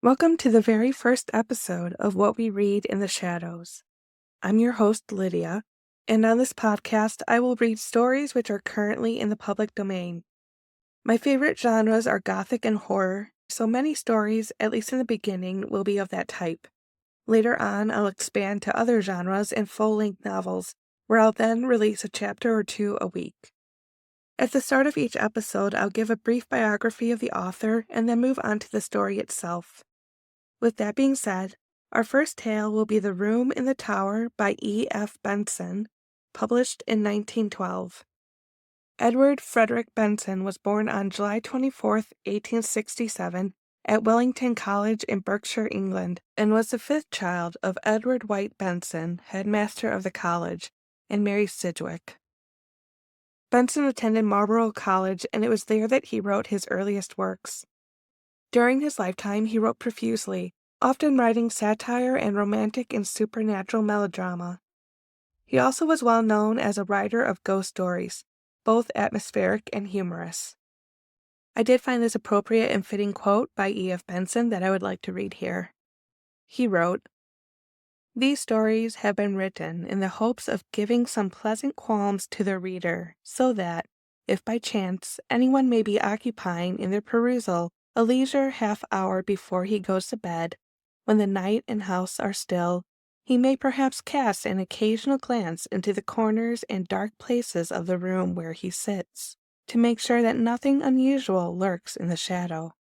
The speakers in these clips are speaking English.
Welcome to the very first episode of What We Read in the Shadows. I'm your host, Lydia, and on this podcast, I will read stories which are currently in the public domain. My favorite genres are gothic and horror, so many stories, at least in the beginning, will be of that type. Later on, I'll expand to other genres and full-length novels, where I'll then release a chapter or two a week. At the start of each episode, I'll give a brief biography of the author and then move on to the story itself. With that being said, our first tale will be The Room in the Tower by E.F. Benson, published in 1912. Edward Frederick Benson was born on July 24, 1867, at Wellington College in Berkshire, England, and was the fifth child of Edward White Benson, headmaster of the college, and Mary Sidgwick. Benson attended Marlborough College, and it was there that he wrote his earliest works. During his lifetime, he wrote profusely, often writing satire and romantic and supernatural melodrama. He also was well known as a writer of ghost stories, both atmospheric and humorous. I did find this appropriate and fitting quote by E.F. Benson that I would like to read here. He wrote, "These stories have been written in the hopes of giving some pleasant qualms to the reader, so that, if by chance anyone may be occupying in their perusal a leisure half-hour before he goes to bed, when the night and house are still, he may perhaps cast an occasional glance into the corners and dark places of the room where he sits, to make sure that nothing unusual lurks in the shadow.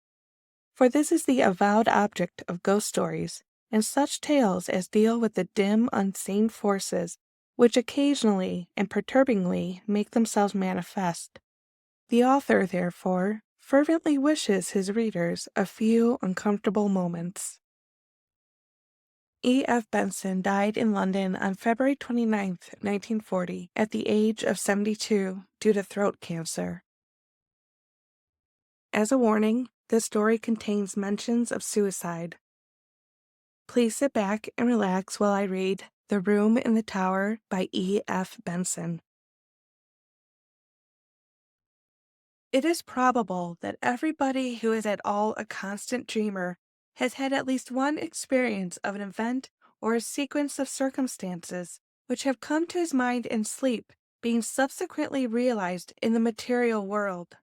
For this is the avowed object of ghost stories, and such tales as deal with the dim, unseen forces which occasionally and perturbingly make themselves manifest. The author, therefore, fervently wishes his readers a few uncomfortable moments." E.F. Benson died in London on February 29, 1940, at the age of 72 due to throat cancer. As a warning, this story contains mentions of suicide. Please sit back and relax while I read The Room in the Tower by E.F. Benson. It is probable that everybody who is at all a constant dreamer has had at least one experience of an event or a sequence of circumstances which have come to his mind in sleep, being subsequently realized in the material world.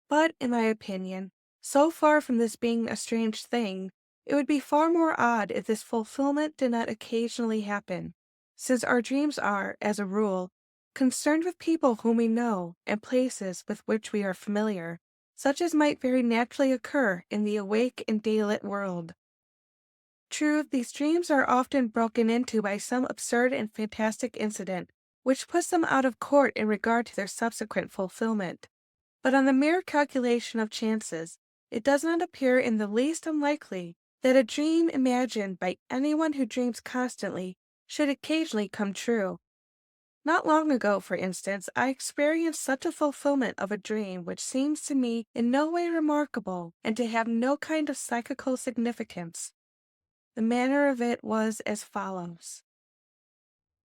But, in my opinion, so far from this being a strange thing, it would be far more odd if this fulfillment did not occasionally happen, since our dreams are, as a rule, concerned with people whom we know and places with which we are familiar, such as might very naturally occur in the awake and daylit world. True, these dreams are often broken into by some absurd and fantastic incident, which puts them out of court in regard to their subsequent fulfillment. But on the mere calculation of chances, it does not appear in the least unlikely that a dream imagined by anyone who dreams constantly should occasionally come true. Not long ago, for instance, I experienced such a fulfillment of a dream which seems to me in no way remarkable and to have no kind of psychical significance. The manner of it was as follows.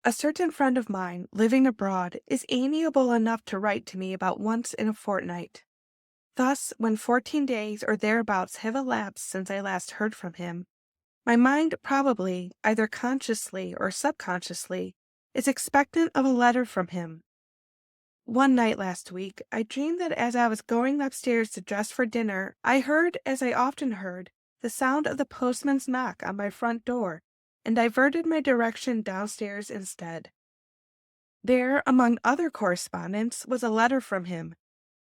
A certain friend of mine, living abroad, is amiable enough to write to me about once in a fortnight. Thus, when 14 days or thereabouts have elapsed since I last heard from him, my mind probably, either consciously or subconsciously, is expectant of a letter from him. One night last week, I dreamed that as I was going upstairs to dress for dinner, I heard, as I often heard, the sound of the postman's knock on my front door, and diverted my direction downstairs instead. There, among other correspondence, was a letter from him.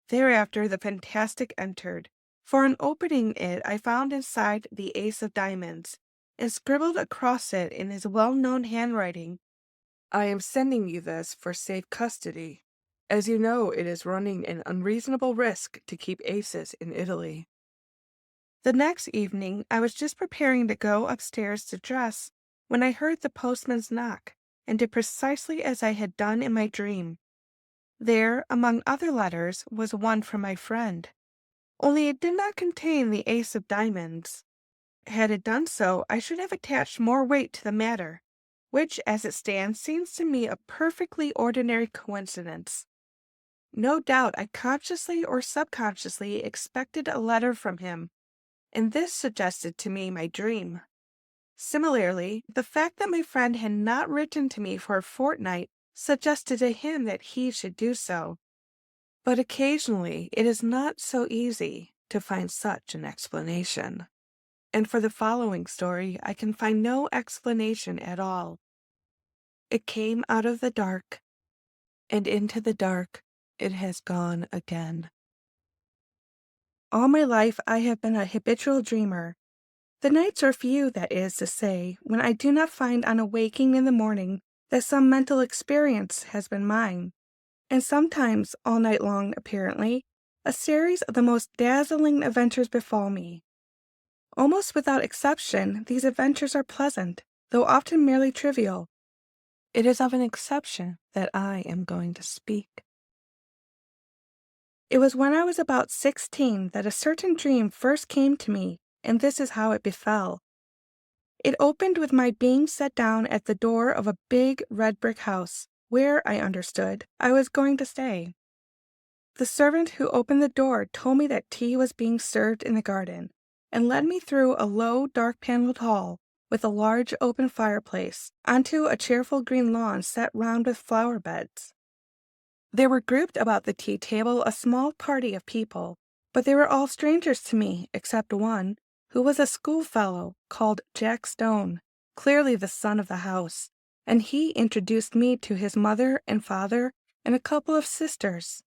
Thereafter the fantastic entered, for on opening it I found inside the ace of diamonds, and scribbled across it in his well-known handwriting, "I am sending you this for safe custody, as you know it is running an unreasonable risk to keep aces in Italy." The next evening I was just preparing to go upstairs to dress when I heard the postman's knock, and did precisely as I had done in my dream. There, among other letters, was one from my friend, only it did not contain the ace of diamonds. Had it done so, I should have attached more weight to the matter, which, as it stands, seems to me a perfectly ordinary coincidence. No doubt I consciously or subconsciously expected a letter from him, and this suggested to me my dream. Similarly, the fact that my friend had not written to me for a fortnight suggested to him that he should do so. But occasionally, it is not so easy to find such an explanation. And for the following story, I can find no explanation at all. It came out of the dark, and into the dark it has gone again. All my life I have been a habitual dreamer. The nights are few, that is to say, when I do not find on awaking in the morning that some mental experience has been mine, and sometimes all night long, apparently, a series of the most dazzling adventures befall me. Almost without exception, these adventures are pleasant, though often merely trivial. It is of an exception that I am going to speak. It was when I was about 16 that a certain dream first came to me, and this is how it befell. It opened with my being set down at the door of a big red brick house, where, I understood, I was going to stay. The servant who opened the door told me that tea was being served in the garden, and led me through a low, dark-paneled hall, with a large open fireplace, onto a cheerful green lawn set round with flower beds. There were grouped about the tea table a small party of people, but they were all strangers to me, except one, who was a schoolfellow called Jack Stone, clearly the son of the house, and he introduced me to his mother and father and a couple of sisters.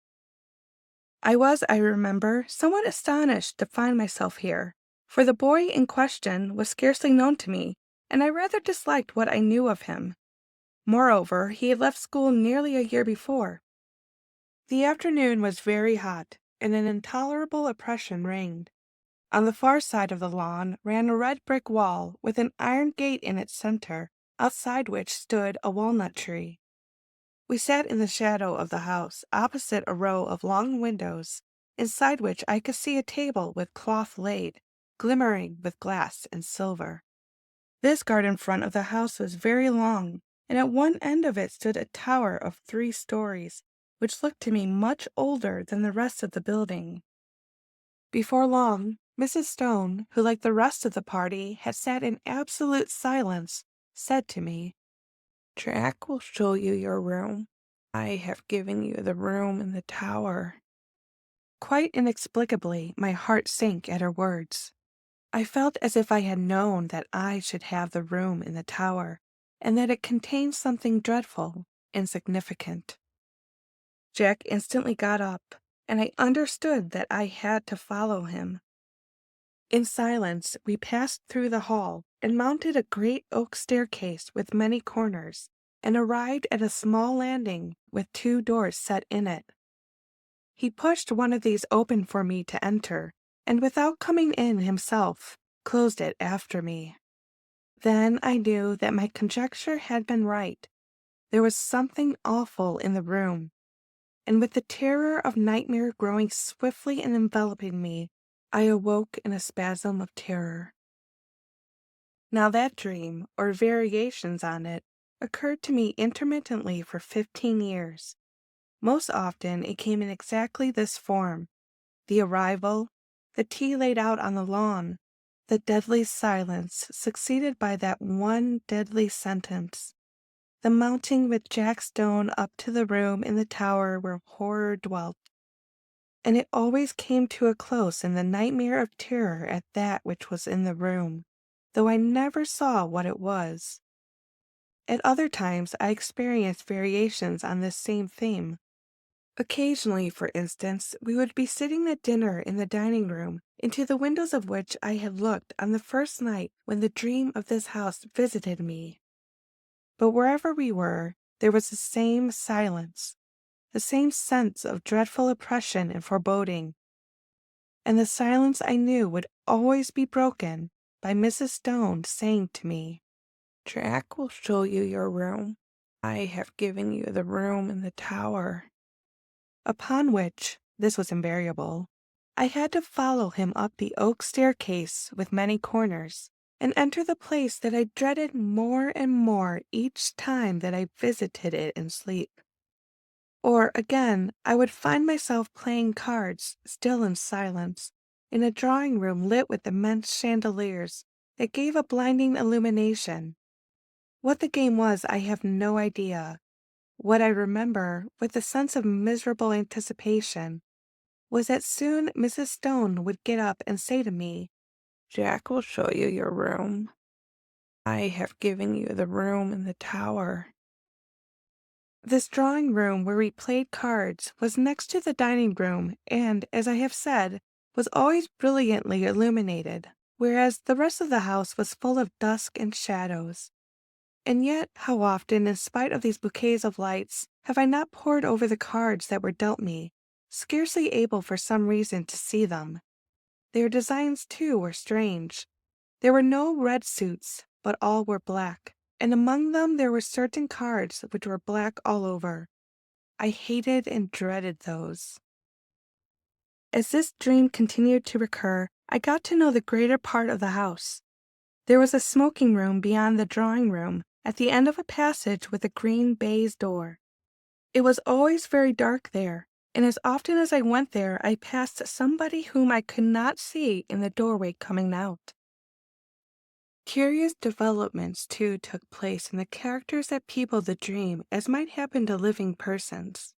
I was, I remember, somewhat astonished to find myself here, for the boy in question was scarcely known to me, and I rather disliked what I knew of him. Moreover, he had left school nearly a year before. The afternoon was very hot, and an intolerable oppression reigned. On the far side of the lawn ran a red brick wall with an iron gate in its center, outside which stood a walnut tree. We sat in the shadow of the house, opposite a row of long windows, inside which I could see a table with cloth laid, glimmering with glass and silver. This garden front of the house was very long, and at one end of it stood a tower of 3 stories, which looked to me much older than the rest of the building. Before long, Mrs. Stone, who like the rest of the party had sat in absolute silence, said to me, "Jack will show you your room. I have given you the room in the tower." Quite inexplicably, my heart sank at her words. I felt as if I had known that I should have the room in the tower, and that it contained something dreadful and significant. Jack instantly got up, and I understood that I had to follow him. In silence, we passed through the hall and mounted a great oak staircase with many corners, and arrived at a small landing with 2 doors set in it. He pushed one of these open for me to enter, and without coming in himself, closed it after me. Then I knew that my conjecture had been right. There was something awful in the room, and with the terror of nightmare growing swiftly and enveloping me, I awoke in a spasm of terror. Now that dream, or variations on it, occurred to me intermittently for 15 years. Most often it came in exactly this form: the arrival, the tea laid out on the lawn, the deadly silence succeeded by that one deadly sentence, the mounting with Jack Stone up to the room in the tower where horror dwelt. And it always came to a close in the nightmare of terror at that which was in the room, though I never saw what it was. At other times I experienced variations on this same theme. Occasionally, for instance, we would be sitting at dinner in the dining room, into the windows of which I had looked on the first night when the dream of this house visited me. But wherever we were, there was the same silence, the same sense of dreadful oppression and foreboding, and the silence I knew would always be broken by Mrs. Stone saying to me, "Jack will show you your room. I have given you the room in the tower." Upon which, this was invariable, I had to follow him up the oak staircase with many corners, and enter the place that I dreaded more and more each time that I visited it in sleep. Or, again, I would find myself playing cards, still in silence, in a drawing room lit with immense chandeliers that gave a blinding illumination. What the game was, I have no idea. What I remember, with a sense of miserable anticipation, was that soon Mrs. Stone would get up and say to me, "Jack will show you your room. I have given you the room in the tower." This drawing room where we played cards was next to the dining room and, as I have said, was always brilliantly illuminated, whereas the rest of the house was full of dusk and shadows. And yet, how often, in spite of these bouquets of lights, have I not pored over the cards that were dealt me, scarcely able for some reason to see them? Their designs, too, were strange. There were no red suits, but all were black, and among them there were certain cards which were black all over. I hated and dreaded those. As this dream continued to recur, I got to know the greater part of the house. There was a smoking room beyond the drawing room, at the end of a passage with a green baize door. It was always very dark there, and as often as I went there I passed somebody whom I could not see in the doorway coming out. Curious developments, too, took place in the characters that peopled the dream, as might happen to living persons.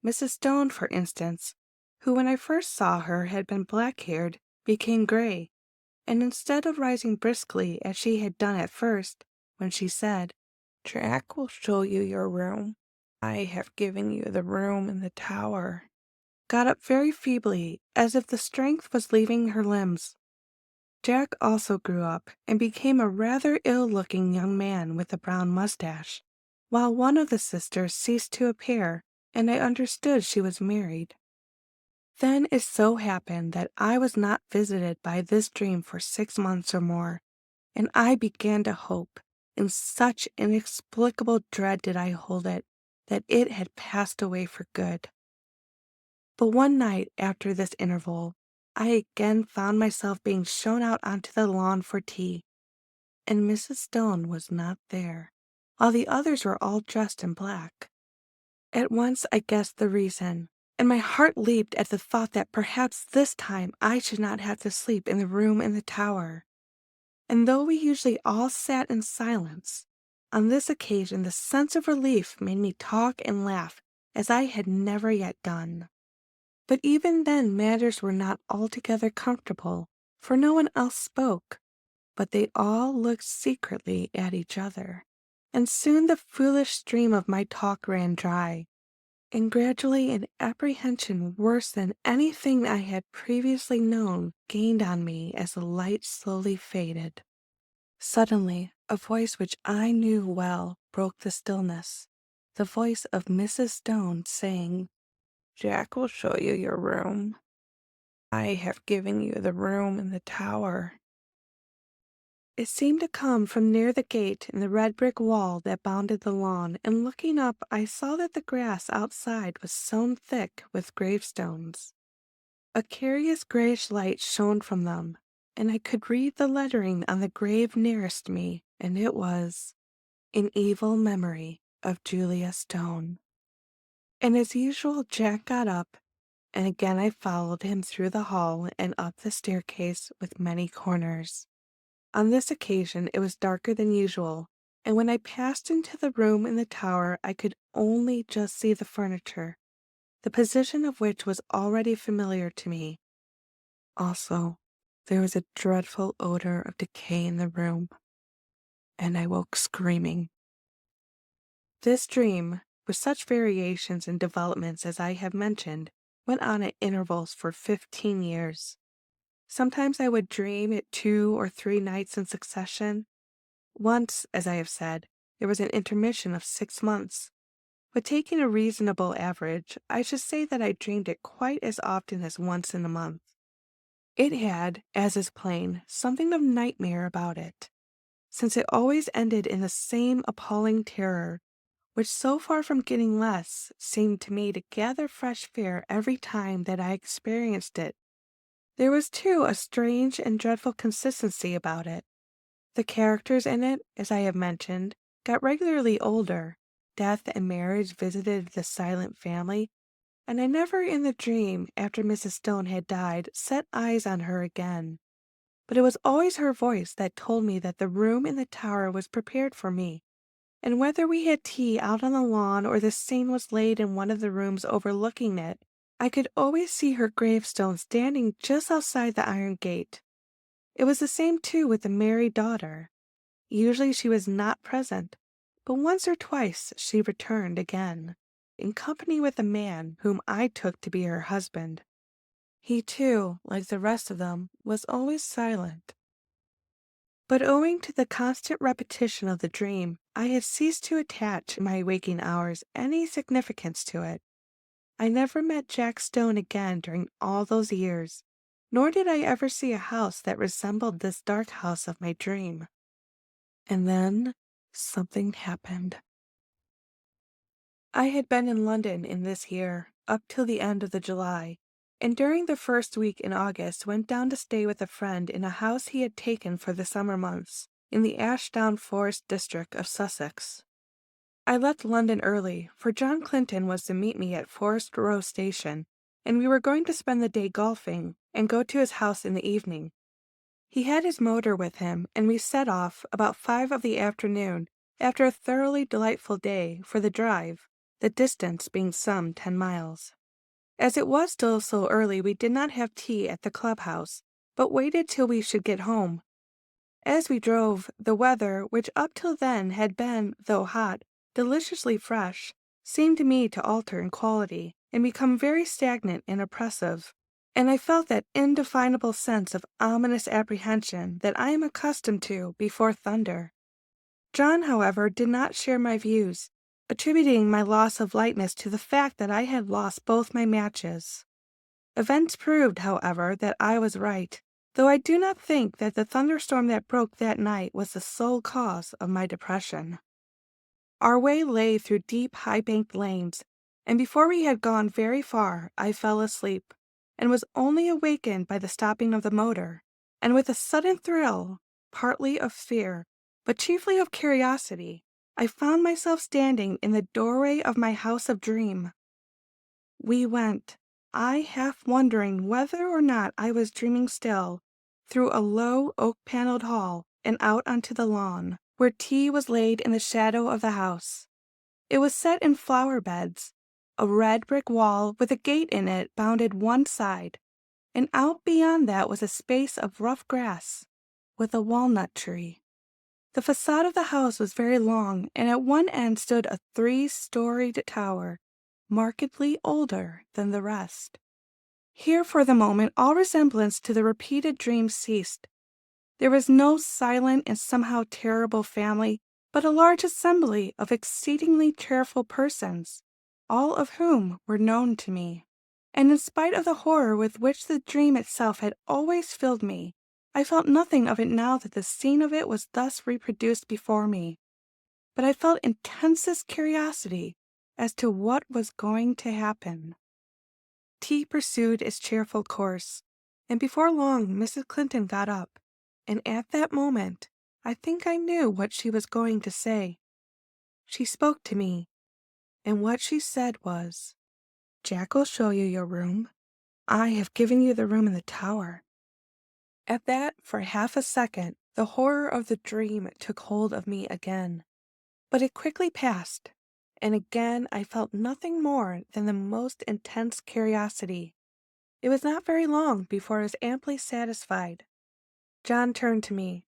Mrs. Stone, for instance, who when I first saw her had been black-haired, became gray, and instead of rising briskly as she had done at first, when she said, "Jack will show you your room. I have given you the room in the tower," got up very feebly, as if the strength was leaving her limbs. Jack also grew up and became a rather ill-looking young man with a brown mustache, while one of the sisters ceased to appear, and I understood she was married. Then it so happened that I was not visited by this dream for 6 months or more, and I began to hope, in such inexplicable dread did I hold it, that it had passed away for good. But one night after this interval, I again found myself being shown out onto the lawn for tea, and Mrs. Stone was not there, while the others were all dressed in black. At once I guessed the reason, and my heart leaped at the thought that perhaps this time I should not have to sleep in the room in the tower. And though we usually all sat in silence, on this occasion the sense of relief made me talk and laugh as I had never yet done. But even then matters were not altogether comfortable, for no one else spoke, but they all looked secretly at each other. And soon the foolish stream of my talk ran dry, and gradually an apprehension worse than anything I had previously known gained on me as the light slowly faded. Suddenly, a voice which I knew well broke the stillness, the voice of Mrs. Stone saying, "Jack will show you your room. I have given you the room in the tower." It seemed to come from near the gate in the red brick wall that bounded the lawn, and looking up I saw that the grass outside was sown thick with gravestones. A curious grayish light shone from them, and I could read the lettering on the grave nearest me, and it was, "In evil memory of Julia Stone." And as usual Jack got up, and again I followed him through the hall and up the staircase with many corners. On this occasion it was darker than usual, and when I passed into the room in the tower I could only just see the furniture, the position of which was already familiar to me. Also, there was a dreadful odor of decay in the room, and I woke screaming. This dream, with such variations and developments as I have mentioned, went on at intervals for 15 years. Sometimes I would dream it 2 or 3 nights in succession. Once, as I have said, there was an intermission of 6 months. But taking a reasonable average, I should say that I dreamed it quite as often as once in a month. It had, as is plain, something of nightmare about it, since it always ended in the same appalling terror, which so far from getting less, seemed to me to gather fresh fear every time that I experienced it. There was, too, a strange and dreadful consistency about it. The characters in it, as I have mentioned, got regularly older. Death and marriage visited the silent family, and I never in the dream, after Mrs. Stone had died, set eyes on her again. But it was always her voice that told me that the room in the tower was prepared for me, and whether we had tea out on the lawn or the scene was laid in one of the rooms overlooking it, I could always see her gravestone standing just outside the iron gate. It was the same, too, with the married daughter. Usually she was not present, but once or twice she returned again, in company with a man whom I took to be her husband. He, too, like the rest of them, was always silent. But owing to the constant repetition of the dream, I had ceased to attach in my waking hours any significance to it. I never met Jack Stone again during all those years, nor did I ever see a house that resembled this dark house of my dream. And then something happened. I had been in London in this year, up till the end of the July, and during the first week in August went down to stay with a friend in a house he had taken for the summer months, in the Ashdown Forest district of Sussex. I left London early, for John Clinton was to meet me at Forest Row Station, and we were going to spend the day golfing and go to his house in the evening. He had his motor with him, and we set off about 5 of the afternoon, after a thoroughly delightful day, for the drive, the distance being some 10 miles. As it was still so early, we did not have tea at the clubhouse, but waited till we should get home. As we drove, the weather, which up till then had been, though hot, deliciously fresh, seemed to me to alter in quality, and become very stagnant and oppressive, and I felt that indefinable sense of ominous apprehension that I am accustomed to before thunder. John, however, did not share my views, attributing my loss of lightness to the fact that I had lost both my matches. Events proved, however, that I was right, though I do not think that the thunderstorm that broke that night was the sole cause of my depression. Our way lay through deep, high-banked lanes, and before we had gone very far I fell asleep, and was only awakened by the stopping of the motor, and with a sudden thrill, partly of fear, but chiefly of curiosity, I found myself standing in the doorway of my house of dream. We went, I half wondering whether or not I was dreaming still, through a low oak-paneled hall and out onto the lawn, where tea was laid in the shadow of the house. It was set in flower beds. A red brick wall with a gate in it bounded one side, and out beyond that was a space of rough grass, with a walnut tree. The facade of the house was very long, and at one end stood a 3-storied tower, markedly older than the rest. Here for the moment all resemblance to the repeated dream ceased. There was no silent and somehow terrible family, but a large assembly of exceedingly cheerful persons, all of whom were known to me. And in spite of the horror with which the dream itself had always filled me, I felt nothing of it now that the scene of it was thus reproduced before me. But I felt intensest curiosity as to what was going to happen. Tea pursued its cheerful course, and before long Mrs. Clinton got up, and at that moment I think I knew what she was going to say. She spoke to me, and what she said was, "Jack will show you your room. I have given you the room in the tower." At that, for half a second, the horror of the dream took hold of me again. But it quickly passed, and again I felt nothing more than the most intense curiosity. It was not very long before I was amply satisfied. John turned to me.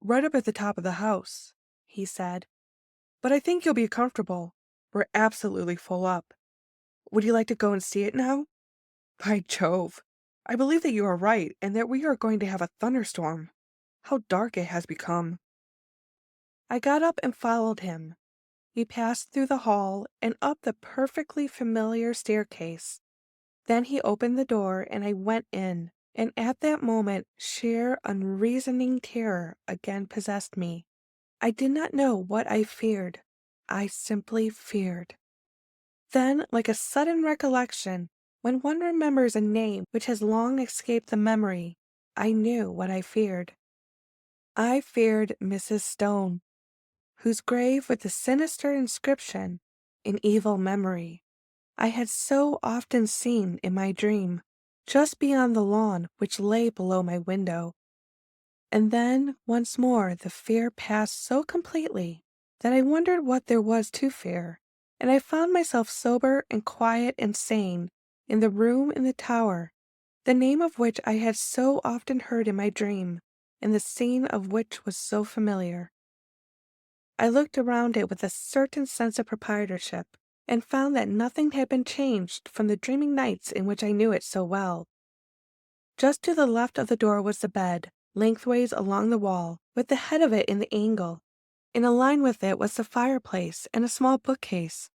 "Right up at the top of the house," he said. "But I think you'll be comfortable. We're absolutely full up. Would you like to go and see it now? By Jove! I believe that you are right, and that we are going to have a thunderstorm. How dark it has become." I got up and followed him. We passed through the hall and up the perfectly familiar staircase. Then he opened the door and I went in, and at that moment sheer unreasoning terror again possessed me. I did not know what I feared. I simply feared. Then, like a sudden recollection, when one remembers a name which has long escaped the memory, I knew what I feared. I feared Mrs. Stone, whose grave with the sinister inscription, "In evil memory." I had so often seen in my dream, just beyond the lawn which lay below my window. And then, once more, the fear passed so completely that I wondered what there was to fear, and I found myself sober and quiet and sane in the room in the tower, the name of which I had so often heard in my dream, and the scene of which was so familiar. I looked around it with a certain sense of proprietorship, and found that nothing had been changed from the dreaming nights in which I knew it so well. Just to the left of the door was the bed, lengthways along the wall, with the head of it in the angle. In a line with it was the fireplace and a small bookcase.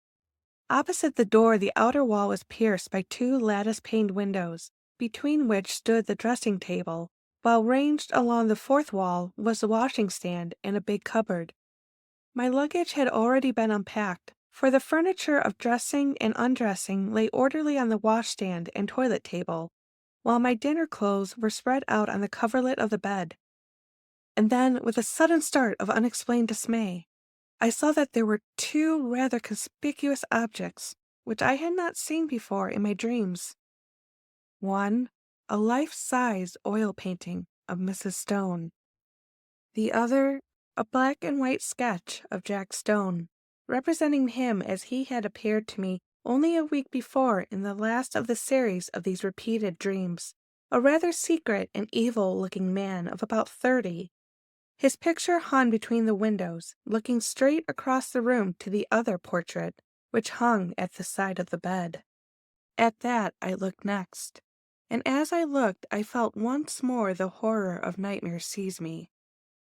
Opposite the door, the outer wall was pierced by two lattice-paned windows, between which stood the dressing table, while ranged along the fourth wall was the washing stand and a big cupboard. My luggage had already been unpacked, for the furniture of dressing and undressing lay orderly on the washstand and toilet table, while my dinner clothes were spread out on the coverlet of the bed. And then, with a sudden start of unexplained dismay, I saw that there were two rather conspicuous objects which I had not seen before in my dreams. One, a life-size oil painting of Mrs. Stone. The other, a black and white sketch of Jack Stone, representing him as he had appeared to me only a week before in the last of the series of these repeated dreams, a rather secret and evil-looking man of about 30. His picture hung between the windows, looking straight across the room to the other portrait, which hung at the side of the bed. At that I looked next, and as I looked I felt once more the horror of nightmare seize me.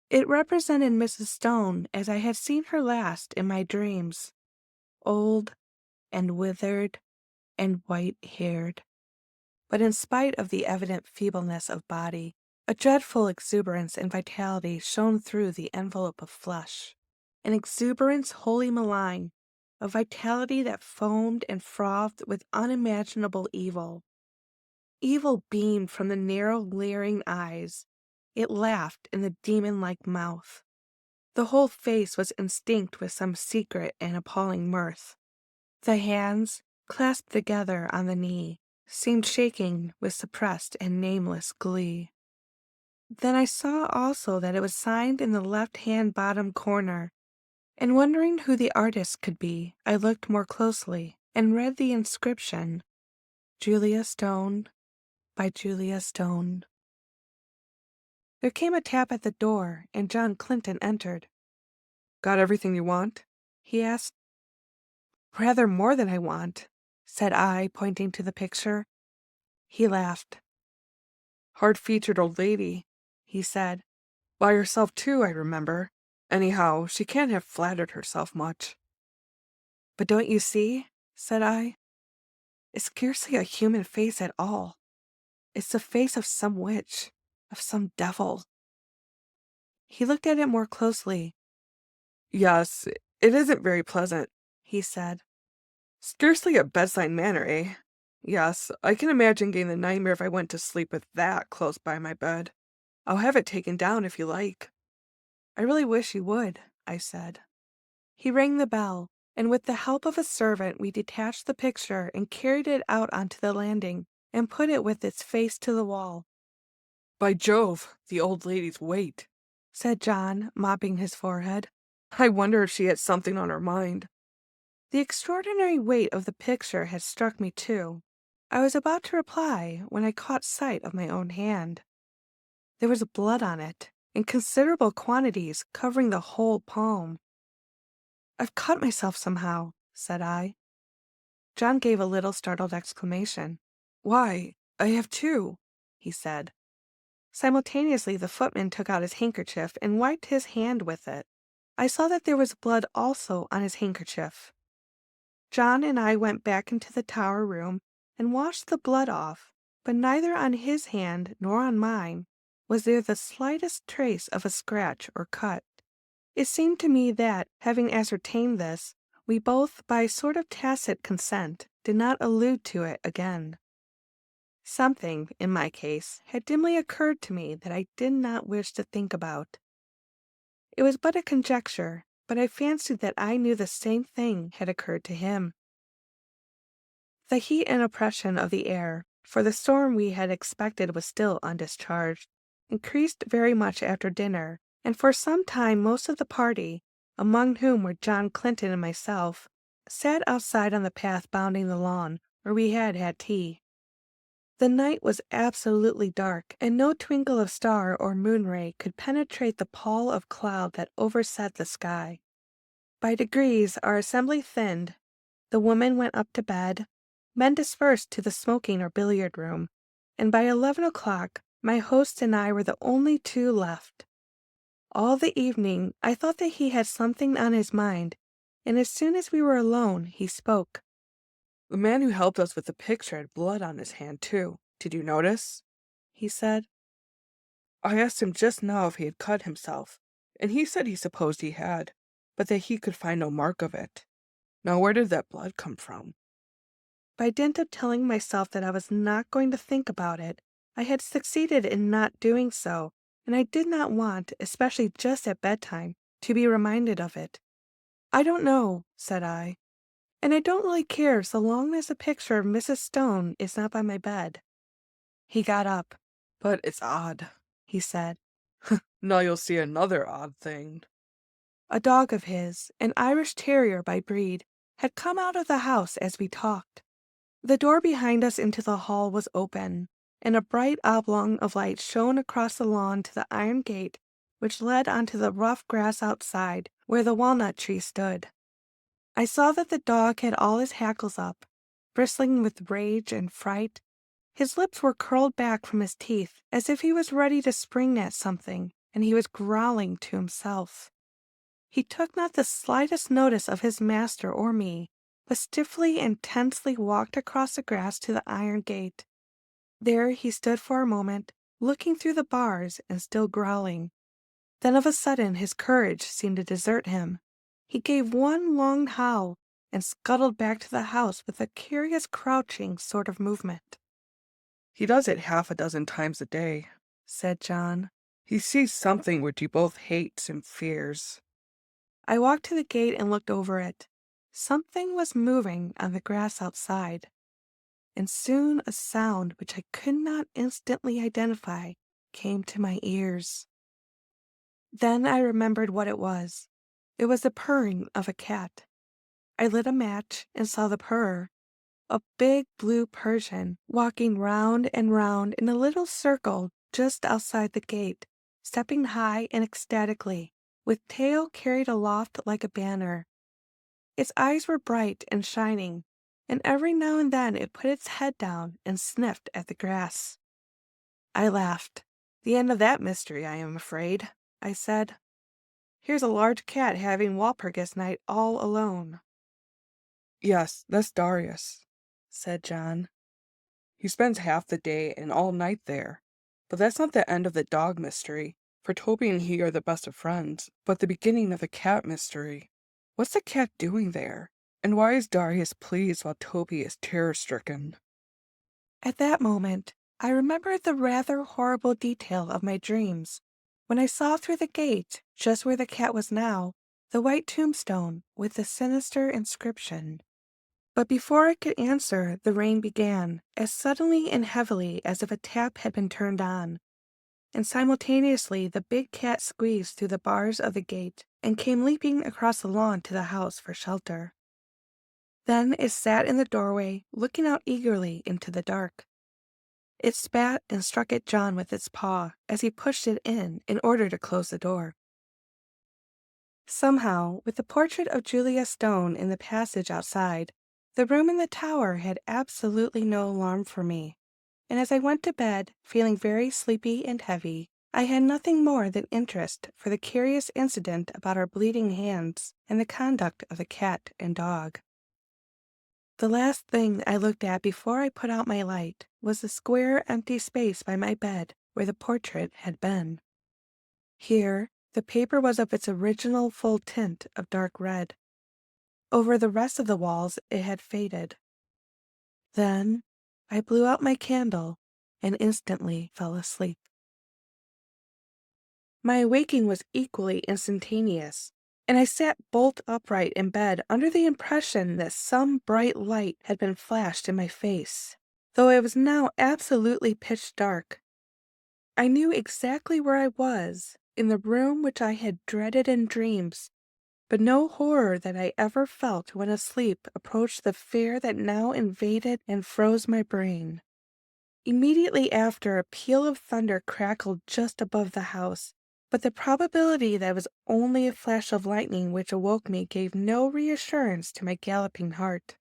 It represented Mrs. Stone as I had seen her last in my dreams, old and withered and white-haired. But in spite of the evident feebleness of body, a dreadful exuberance and vitality shone through the envelope of flesh, an exuberance wholly malign, a vitality that foamed and frothed with unimaginable evil. Evil beamed from the narrow, leering eyes. It laughed in the demon-like mouth. The whole face was instinct with some secret and appalling mirth. The hands, clasped together on the knee, seemed shaking with suppressed and nameless glee. Then I saw also that it was signed in the left-hand bottom corner, and wondering who the artist could be, I looked more closely and read the inscription, Julia Stone, by Julia Stone. There came a tap at the door, and John Clinton entered. "Got everything you want?" he asked. "Rather more than I want," said I, pointing to the picture. He laughed. "Hard-featured old lady," he said. "By herself, too, I remember. Anyhow, she can't have flattered herself much." "But don't you see," said I, "it's scarcely a human face at all. It's the face of some witch, of some devil." He looked at it more closely. "Yes, it isn't very pleasant," he said. "Scarcely a bedside manner, eh? Yes, I can imagine getting the nightmare if I went to sleep with that close by my bed. I'll have it taken down if you like." "I really wish you would," I said. He rang the bell, and with the help of a servant we detached the picture and carried it out onto the landing and put it with its face to the wall. "By Jove, the old lady's weight," said John, mopping his forehead. "I wonder if she had something on her mind." The extraordinary weight of the picture had struck me too. I was about to reply when I caught sight of my own hand. There was blood on it, in considerable quantities, covering the whole palm. "I've cut myself somehow," said I. John gave a little startled exclamation. "Why, I have too," he said. Simultaneously the footman took out his handkerchief and wiped his hand with it. I saw that there was blood also on his handkerchief. John and I went back into the tower room and washed the blood off, but neither on his hand nor on mine was there the slightest trace of a scratch or cut. It seemed to me that, having ascertained this, we both, by a sort of tacit consent, did not allude to it again. Something, in my case, had dimly occurred to me that I did not wish to think about. It was but a conjecture, but I fancied that I knew the same thing had occurred to him. The heat and oppression of the air, for the storm we had expected was still undischarged, increased very much after dinner, and for some time most of the party, among whom were John Clinton and myself, sat outside on the path bounding the lawn, where we had had tea. The night was absolutely dark, and no twinkle of star or moon ray could penetrate the pall of cloud that overset the sky. By degrees our assembly thinned. The women went up to bed, men dispersed to the smoking or billiard room, and by 11 o'clock my host and I were the only two left. All the evening I thought that he had something on his mind, and as soon as we were alone he spoke. The man who helped us with the picture had blood on his hand, too. Did you notice? He said. I asked him just now if he had cut himself, and he said he supposed he had, but that he could find no mark of it. Now where did that blood come from? By dint of telling myself that I was not going to think about it, I had succeeded in not doing so, and I did not want, especially just at bedtime, to be reminded of it. I don't know, said I, and I don't really care so long as the picture of Mrs. Stone is not by my bed. He got up. But it's odd, he said. Now you'll see another odd thing. A dog of his, an Irish terrier by breed, had come out of the house as we talked. The door behind us into the hall was open, and a bright oblong of light shone across the lawn to the iron gate which led onto the rough grass outside where the walnut tree stood. I saw that the dog had all his hackles up, bristling with rage and fright. His lips were curled back from his teeth as if he was ready to spring at something, and he was growling to himself. He took not the slightest notice of his master or me, but stiffly and tensely walked across the grass to the iron gate. There he stood for a moment, looking through the bars and still growling. Then of a sudden his courage seemed to desert him. He gave one long howl and scuttled back to the house with a curious crouching sort of movement. He does it half a dozen times a day, said John. He sees something which he both hates and fears. I walked to the gate and looked over it. Something was moving on the grass outside, and soon a sound which I could not instantly identify came to my ears. Then I remembered what it was. It was the purring of a cat. I lit a match and saw the purrer, a big blue Persian, walking round and round in a little circle just outside the gate, stepping high and ecstatically, with tail carried aloft like a banner. Its eyes were bright and shining, and every now and then it put its head down and sniffed at the grass. I laughed. The end of that mystery, I am afraid, I said. Here's a large cat having Walpurgis night all alone. Yes, that's Darius, said John. He spends half the day and all night there. But that's not the end of the dog mystery, for Toby and he are the best of friends, but the beginning of the cat mystery. What's the cat doing there? And why is Darius pleased while Toby is terror-stricken? At that moment, I remembered the rather horrible detail of my dreams, when I saw through the gate, just where the cat was now, the white tombstone with the sinister inscription. But before I could answer, the rain began, as suddenly and heavily as if a tap had been turned on, and simultaneously the big cat squeezed through the bars of the gate and came leaping across the lawn to the house for shelter. Then it sat in the doorway, looking out eagerly into the dark. It spat and struck at John with its paw as he pushed it in order to close the door. Somehow, with the portrait of Julia Stone in the passage outside, the room in the tower had absolutely no alarm for me, and as I went to bed, feeling very sleepy and heavy, I had nothing more than interest for the curious incident about our bleeding hands and the conduct of the cat and dog. The last thing I looked at before I put out my light was the square empty space by my bed where the portrait had been. Here, the paper was of its original full tint of dark red. Over the rest of the walls it had faded. Then I blew out my candle and instantly fell asleep. My awaking was equally instantaneous. and I sat bolt upright in bed under the impression that some bright light had been flashed in my face. Though it was now absolutely pitch dark, I knew exactly where I was, in the room which I had dreaded in dreams, but no horror that I ever felt when asleep approached the fear that now invaded and froze my brain. Immediately after, a peal of thunder crackled just above the house, but the probability that it was only a flash of lightning which awoke me gave no reassurance to my galloping heart.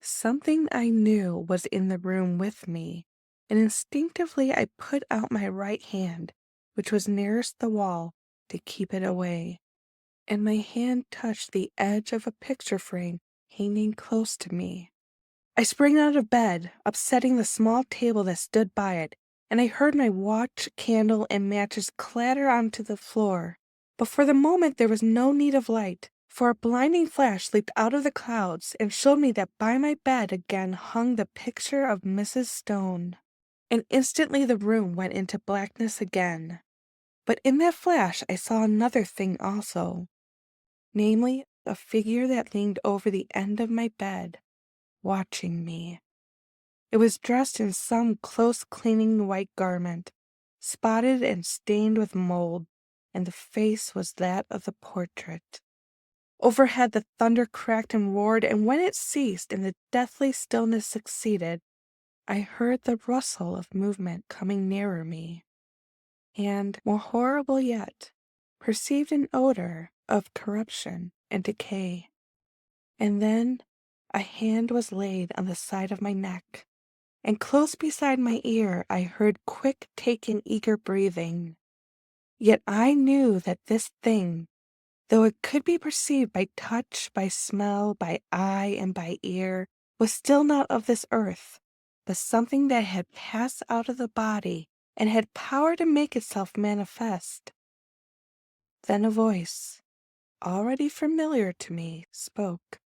Something I knew was in the room with me, and instinctively I put out my right hand, which was nearest the wall, to keep it away, and my hand touched the edge of a picture frame hanging close to me. I sprang out of bed, upsetting the small table that stood by it, and I heard my watch, candle, and matches clatter onto the floor. But for the moment there was no need of light, for a blinding flash leaped out of the clouds and showed me that by my bed again hung the picture of Mrs. Stone. And instantly the room went into blackness again. But in that flash I saw another thing also, namely, a figure that leaned over the end of my bed, watching me. It was dressed in some close-clinging white garment, spotted and stained with mold, and the face was that of the portrait. Overhead the thunder cracked and roared, and when it ceased and the deathly stillness succeeded, I heard the rustle of movement coming nearer me, and, more horrible yet, perceived an odor of corruption and decay. And then a hand was laid on the side of my neck, and close beside my ear I heard quick taken eager breathing. Yet I knew that this thing, though it could be perceived by touch, by smell, by eye, and by ear, was still not of this earth, but something that had passed out of the body and had power to make itself manifest. Then a voice, already familiar to me, spoke.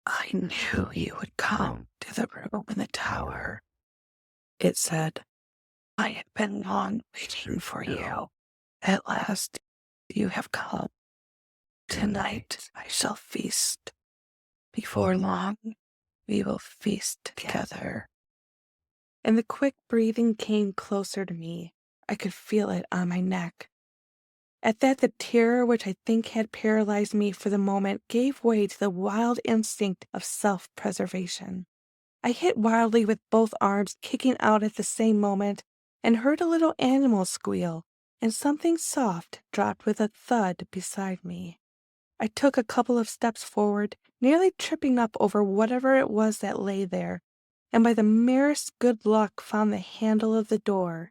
"I knew you would come to the room in the tower," it said. "I have been long waiting for you. At last you have come. Tonight I shall feast. Before long we will feast together." And the quick breathing came closer to me. I could feel it on my neck. At that the terror which I think had paralyzed me for the moment gave way to the wild instinct of self-preservation. I hit wildly with both arms, kicking out at the same moment, and heard a little animal squeal, and something soft dropped with a thud beside me. I took a couple of steps forward, nearly tripping up over whatever it was that lay there, and by the merest good luck found the handle of the door.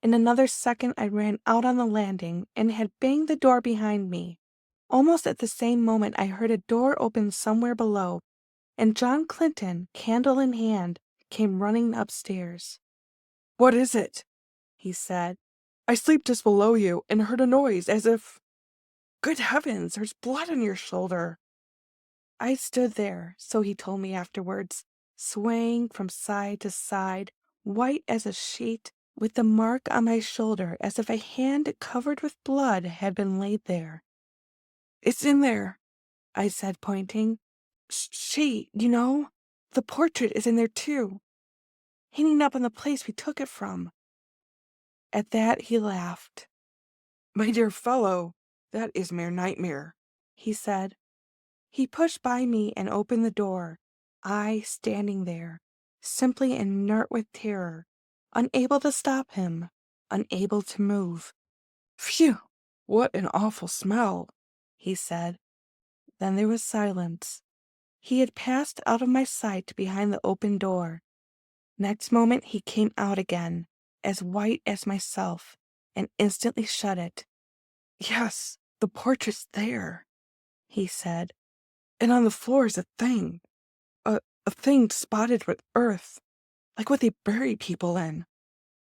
In another second I ran out on the landing and had banged the door behind me. Almost at the same moment I heard a door open somewhere below, and John Clinton, candle in hand, came running upstairs. What is it? He said. I sleep just below you and heard a noise as if... Good heavens, there's blood on your shoulder. I stood there, so he told me afterwards, swaying from side to side, white as a sheet, with the mark on my shoulder as if a hand covered with blood had been laid there. It's in there, I said, pointing. You know, the portrait is in there too, hanging up on the place we took it from." At that he laughed. My dear fellow, that is mere nightmare, he said. He pushed by me and opened the door, I standing there, simply inert with terror, unable to stop him, unable to move. Phew, what an awful smell, he said. Then there was silence. He had passed out of my sight behind the open door. Next moment he came out again, as white as myself, and instantly shut it. Yes, the portrait's there, he said. And on the floor is a thing, a thing spotted with earth, like what they bury people in.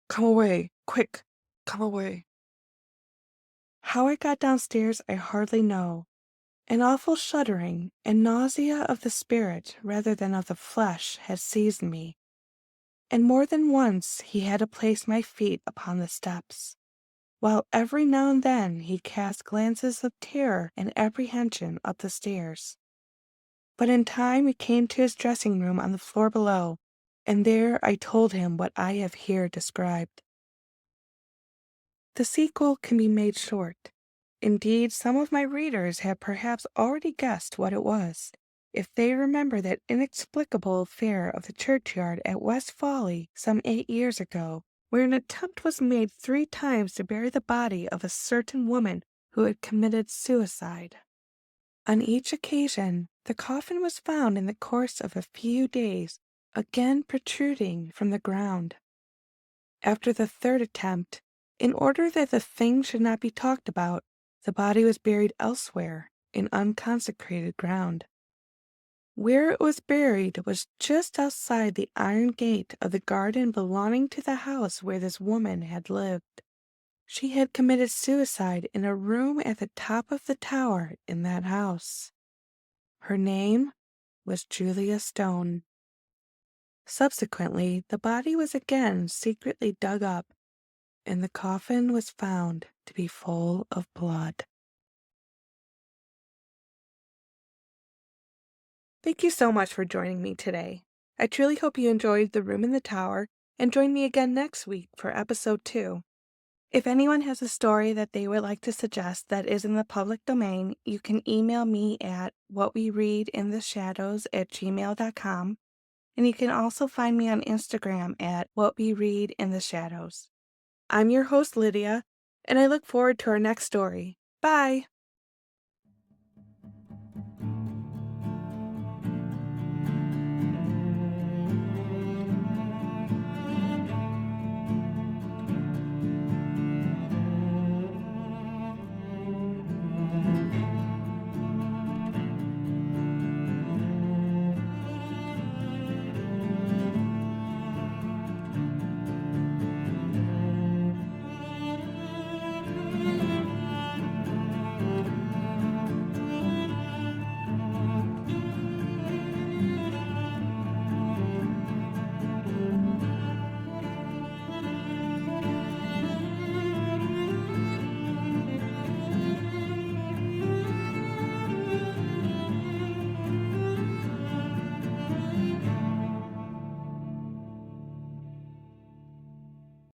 Come away, quick, come away. How I got downstairs I hardly know. An awful shuddering and nausea of the spirit rather than of the flesh had seized me, and more than once he had to place my feet upon the steps. while every now and then he cast glances of terror and apprehension up the stairs. But in time he came to his dressing room on the floor below, and there I told him what I have here described. The sequel can be made short. Indeed, some of my readers have perhaps already guessed what it was, if they remember that inexplicable affair of the churchyard at West Folly some 8 years ago, where an attempt was made 3 times to bury the body of a certain woman who had committed suicide. On each occasion, the coffin was found in the course of a few days, again protruding from the ground. After the third attempt, in order that the thing should not be talked about, the body was buried elsewhere in unconsecrated ground. Where it was buried was just outside the iron gate of the garden belonging to the house where this woman had lived. She had committed suicide in a room at the top of the tower in that house. Her name was Julia Stone. Subsequently, the body was again secretly dug up, and the coffin was found to be full of blood. Thank you so much for joining me today. I truly hope you enjoyed The Room in the Tower and join me again next week for episode 2. If anyone has a story that they would like to suggest that is in the public domain, you can email me at whatwereadintheshadows@gmail.com, and you can also find me on Instagram at whatwereadintheshadows. I'm your host, Lydia, and I look forward to our next story. Bye!